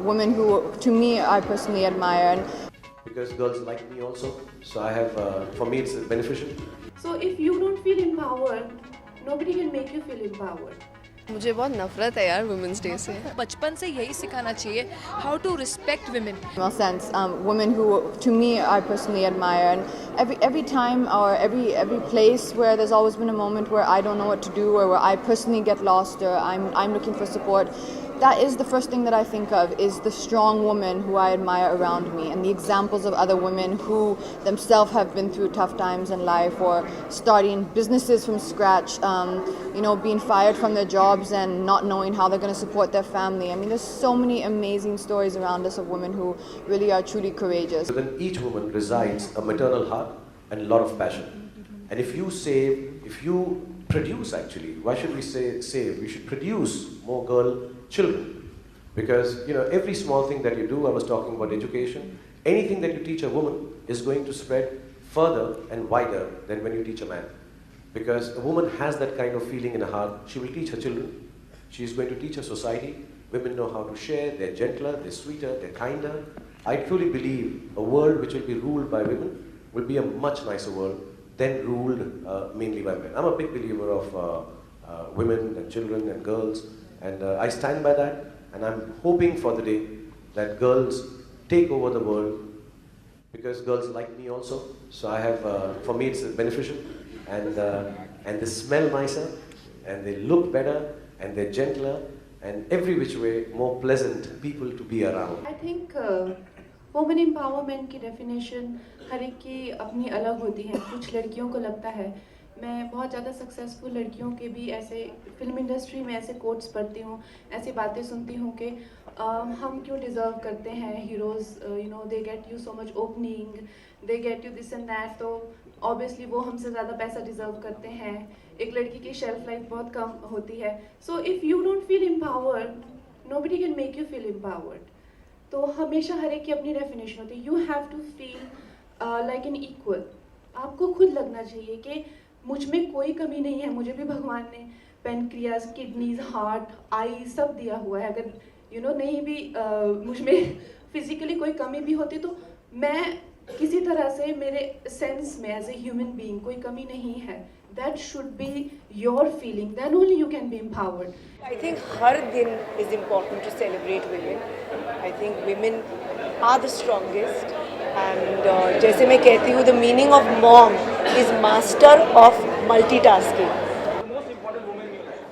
women who, to me, I personally admire. Because girls like me also, so I have, for me it's beneficial. So if you don't feel empowered, nobody can make you feel empowered. मुझे बहुत नफरत है यार women's day से। बचपन से यही सिखाना चाहिए, how to respect women. In a sense, women who, to me, I personally admire, and every time or every place where there's always been a moment where I don't know what to do or where I personally get lost or I'm looking for support. That is the first thing that I think of, is the strong woman who I admire around me, and the examples of other women who themselves have been through tough times in life, or starting businesses from scratch, being fired from their jobs and not knowing how they're going to support their family. I mean, there's so many amazing stories around us of women who really are truly courageous. Within each woman resides a maternal heart and a lot of passion. And if you produce, actually, why should we say save? We should produce more girl children. Because, every small thing that you do, I was talking about education, anything that you teach a woman is going to spread further and wider than when you teach a man. Because a woman has that kind of feeling in her heart. She will teach her children. She is going to teach her society. Women know how to share. They're gentler, they're sweeter, they're kinder. I truly believe a world which will be ruled by women will be a much nicer world than ruled mainly by men. I'm a big believer of women and children and girls, and I stand by that, and I'm hoping for the day that girls take over the world, because girls like me also. So I have, for me it's beneficial, and they smell nicer, and they look better, and they're gentler, and every which way more pleasant people to be around. I think women empowerment की definition हर एक की अपनी अलग होती है। कुछ लड़कियों को लगता है, मैं बहुत ज़्यादा सक्सेसफुल लड़कियों के भी ऐसे फिल्म इंडस्ट्री में ऐसे कोट्स पढ़ती हूँ, ऐसी बातें सुनती हूँ कि हम क्यों डिज़र्व करते हैं heroes, they get you so much opening, they get you this and that, तो ऑब्वियसली वो हमसे ज़्यादा पैसा डिज़र्व करते हैं। एक लड़की की शेल्फ लाइफ बहुत कम होती है। So if you don't feel empowered, nobody can make you feel empowered. तो हमेशा हर एक की अपनी डेफिनेशन होती है। You have to feel like an equal. आपको खुद लगना चाहिए कि मुझ में कोई कमी नहीं है, मुझे भी भगवान ने पेनक्रियाज, किडनीज, हार्ट, आई सब दिया हुआ है। अगर नहीं भी मुझ में फिजिकली कोई कमी भी होती तो मैं किसी तरह से मेरे सेंस में एज ए ह्यूमन बीइंग कोई कमी नहीं है। That should be your feeling. Then only you can be empowered. I think हर दिन is important to celebrate women. I think women are the strongest. And जैसे मैं कहती हूँ, the meaning of mom is master of multitasking. The most important woman in your life?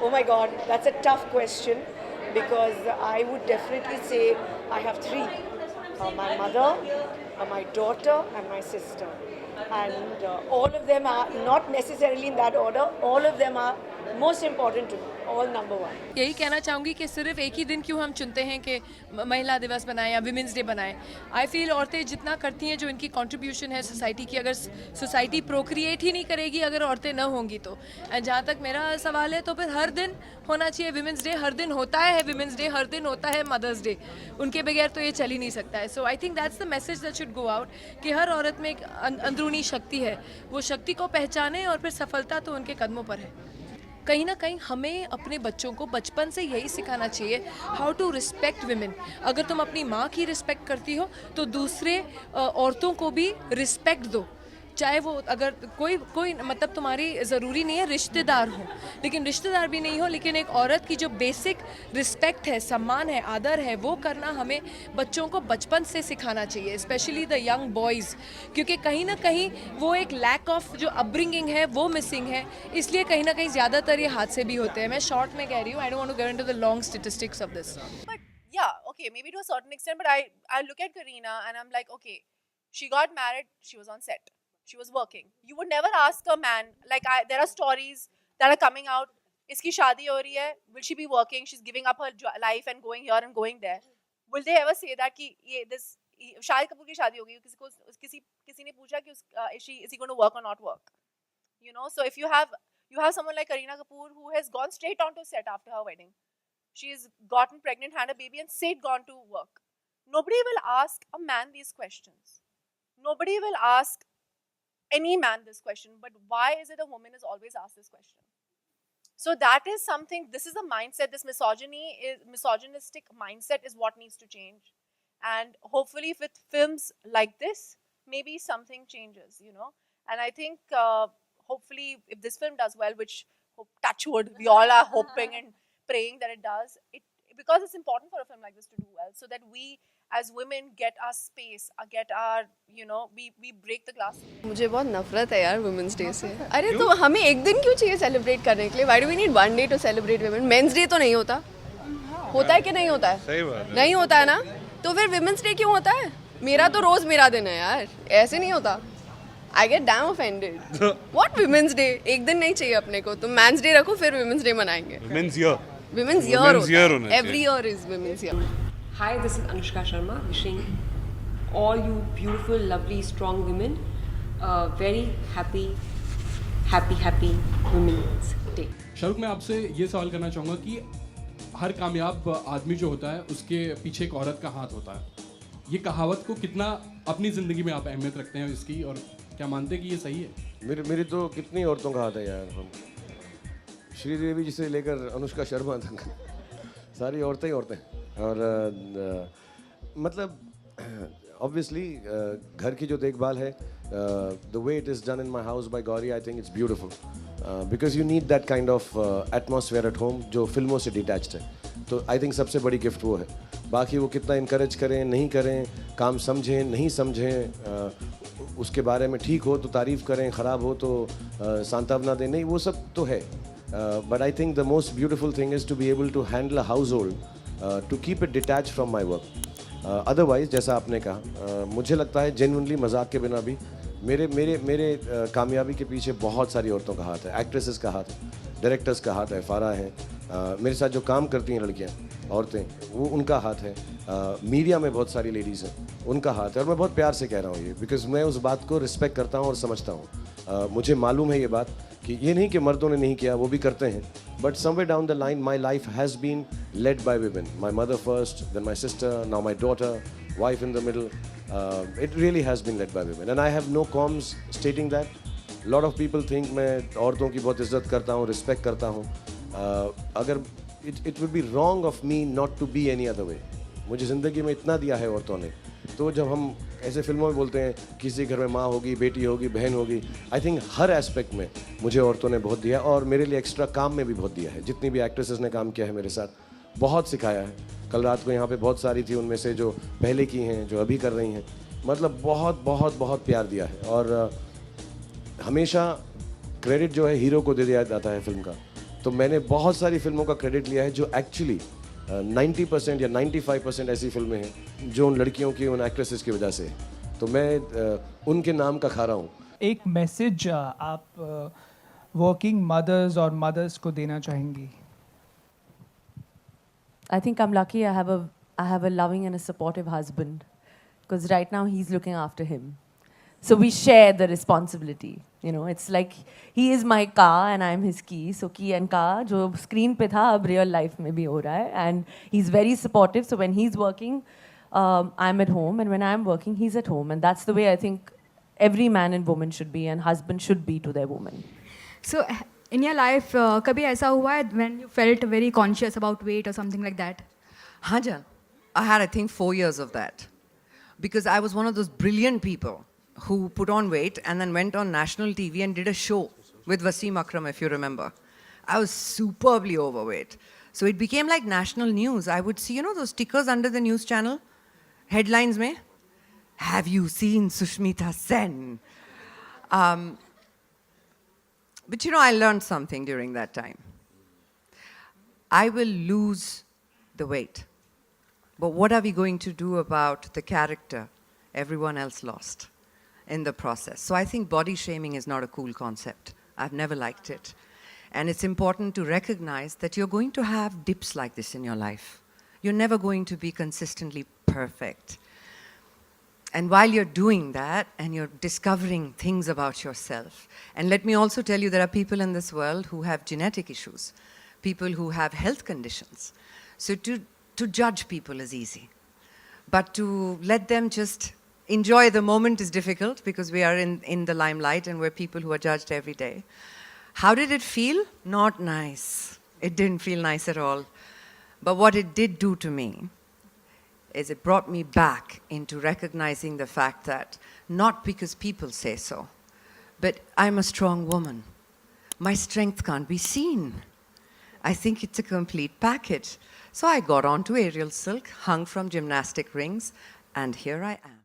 Oh my God, that's a tough question, because I would definitely say I have three: my mother, my daughter, and my sister. And all of them are not necessarily in that order. All of them are most important to me, all number one. यही कहना चाहूँगी कि सिर्फ एक ही दिन क्यों हम चुनते हैं कि महिला दिवस बनाएं या विमेंस डे बनाएं। आई फील औरतें जितना करती हैं, जो इनकी कंट्रीब्यूशन है सोसाइटी की, अगर सोसाइटी प्रोक्रिएट ही नहीं करेगी अगर औरतें न होंगी तो। एंड जहाँ तक मेरा सवाल है, तो फिर हर दिन होना चाहिए विमेंस डे। हर दिन होता है विमेंस डे, हर दिन होता है मदर्स डे। उनके बगैर तो ये चल ही नहीं सकता है। So I think that's the message that should go out, कि हर औरत में एक अंदरूनी शक्ति है, वो शक्ति को पहचाने और फिर सफलता तो उनके कदमों पर है। कहीं ना कहीं हमें अपने बच्चों को बचपन से यही सिखाना चाहिए, हाउ टू रिस्पेक्ट विमेन। अगर तुम अपनी माँ की रिस्पेक्ट करती हो तो दूसरे औरतों को भी रिस्पेक्ट दो, चाहे वो अगर कोई मतलब तुम्हारी ज़रूरी नहीं है रिश्तेदार हो, लेकिन रिश्तेदार भी नहीं हो, लेकिन एक औरत की जो बेसिक रिस्पेक्ट है, सम्मान है, आदर है, वो करना हमें बच्चों को बचपन से सिखाना चाहिए, स्पेशली द यंग बॉयज़, क्योंकि कहीं ना कहीं वो एक लैक ऑफ जो अपब्रिंगिंग है वो मिसिंग है, इसलिए कहीं ना कहीं ज़्यादातर ये हादसे भी होते हैं। मैं शॉर्ट में कह रही हूँ, I don't want to get into the long statistics of this. But yeah, okay, maybe to a certain extent, but I look at Kareena and I'm like, okay, she got married, she was on set, she was working. You would never ask a man, like there are stories that are coming out, iski shaadi ho rahi hai, will she be working, she's giving up her life and going here and going there. Will they ever say that ki Shah Rukh Kapoor ki shaadi ho gayi, kisi ne pucha ki is he going to work or not work? So if you have someone like Kareena Kapoor who has gone straight on to set after her wedding. She's gotten pregnant, had a baby, and straight gone to work. Nobody will ask a man these questions. Nobody will ask any man this question. But why is it a woman is always asked this question? So that is something, this is a mindset, this misogynistic mindset is what needs to change. And hopefully with films like this, maybe something changes, you know. And I think hopefully if this film does well, which touch wood, we all are hoping and praying that it does, because it's important for a film like this to do well, so that we as women get our space, get our, you know, we break the glass. मुझे बहुत नफरत है यार women's day से। अरे तो हमें एक दिन क्यों चाहिए सेलिब्रेट करने के लिए? Why do we need one day to celebrate women? Men's day तो नहीं होता? होता है कि नहीं होता है? सही बात है। नहीं होता है ना, तो फिर वुमेन्स डे क्यों होता है? मेरा तो रोज मेरा दिन है यार, ऐसे नहीं होता। I get damn offended. What women's day? एक दिन नहीं चाहिए अपने को, तो मेंस डे रखो, फिर वुमेन्स डे मनाएंगे। Women's year. Women's year Women's होता year है, होना चाहिए। Every year is women's year. Hi, this is Anushka Sharma wishing all you beautiful, lovely, strong women a very happy Women's Day. Shahrukh, मैं आपसे ये सवाल करना चाहूँगा कि हर कामयाब आदमी जो होता है उसके पीछे एक औरत का हाथ होता है। ये कहावत को कितना अपनी ज़िंदगी में आप अहमियत रखते हैं इसकी, और क्या मानते हैं कि ये सही है? मेरी तो कितनी औरतों का हाथ है यार। हम श्रीदेवी जी से लेकर अनुष्का शर्मा तक सारी औरतें ही औरतें। और मतलब ऑब्वियसली घर की जो देखभाल है, the way it is done in my house by Gauri, I think it's beautiful, because you need that kind of atmosphere at home जो फिल्मों से डिटैच्ड है। तो आई थिंक सबसे बड़ी गिफ्ट वो है। बाकी वो कितना इनकरेज करें नहीं करें, काम समझें नहीं समझें, उसके बारे में ठीक हो तो तारीफ़ करें, ख़राब हो तो सांत्वना दें, नहीं वो सब तो है। But I think the most beautiful thing is to be able to handle a household, to keep it detach from my work. Otherwise जैसा आपने कहा, मुझे लगता है जेन्युइनली मजाक के बिना भी मेरे कामयाबी के पीछे बहुत सारी औरतों का हाथ है। एक्ट्रेसेस का हाथ है, डायरेक्टर्स का हाथ है, फारा है, मेरे साथ जो काम करती हैं लड़कियां, औरतें, वो उनका हाथ है। मीडिया में बहुत सारी लेडीज़ हैं, उनका हाथ है। और मैं बहुत प्यार से कह रहा हूँ ये, बिकॉज मैं उस बात को रिस्पेक्ट करता हूँ और समझता हूँ। मुझे मालूम है ये बात कि ये नहीं कि मर्दों ने नहीं किया, वो भी करते हैं, but somewhere down the line my life has been led by women. My mother first, then my sister, now my daughter, wife in the middle. It really has been led by women, and I have no qualms stating that. Lot of people think मैं औरतों की बहुत इज्जत करता हूँ, respect करता हूँ। अगर it would be wrong of me not to be any other way. मुझे ज़िंदगी में इतना दिया है औरतों ने, तो जब हम ऐसे फिल्मों में बोलते हैं किसी घर में माँ होगी, बेटी होगी, बहन होगी, आई थिंक हर एस्पेक्ट में मुझे औरतों ने बहुत दिया, और मेरे लिए एक्स्ट्रा काम में भी बहुत दिया है। जितनी भी एक्ट्रेसेस ने काम किया है मेरे साथ, बहुत सिखाया है। कल रात को यहाँ पे बहुत सारी थी, उनमें से जो पहले की हैं, जो अभी कर रही हैं, मतलब बहुत बहुत बहुत प्यार दिया है। और हमेशा क्रेडिट जो है हीरो को दे दिया जाता है फिल्म का, तो मैंने बहुत सारी फिल्मों का क्रेडिट लिया है जो एक्चुअली 90% या 95% ऐसी फिल्में हैं जो उन लड़कियों की, उन एक्ट्रेसेस की वजह से, तो मैं उनके नाम का खा रहा हूँ। एक मैसेज आप वर्किंग मदर्स और मदर्स को देना चाहेंगी? I think I'm lucky I have a loving and a supportive husband, because right now he's looking after him. So we share the responsibility. You know, it's like he is my car and I'm his key. So key and car, जो screen पे था, अब real life में भी हो रहा है. And he's very supportive. So when he's working, I'm at home, and when I'm working, he's at home. And that's the way I think every man and woman should be, and husband should be to their woman. So in your life, कभी ऐसा हुआ है when you felt very conscious about weight or something like that? हाँ जान, I had I think 4 years of that, because I was one of those brilliant people who put on weight and then went on national TV and did a show with Wasim Akram, if you remember. I was superbly overweight. So it became like national news. I would see, you know, those stickers under the news channel, headlines mein, have you seen Sushmita Sen? But you know, I learned something during that time. I will lose the weight. But what are we going to do about the character everyone else lost in the process? So I think body shaming is not a cool concept. I've never liked it. And it's important to recognize that you're going to have dips like this in your life. You're never going to be consistently perfect. And while you're doing that and you're discovering things about yourself, and let me also tell you, there are people in this world who have genetic issues, people who have health conditions. So to judge people is easy. But to let them just enjoy the moment is difficult, because we are in the limelight and we're people who are judged every day. How did it feel? Not nice. It didn't feel nice at all. But what it did do to me is it brought me back into recognizing the fact that not because people say so, but I'm a strong woman. My strength can't be seen. I think it's a complete package. So I got onto aerial silk, hung from gymnastic rings, and here I am.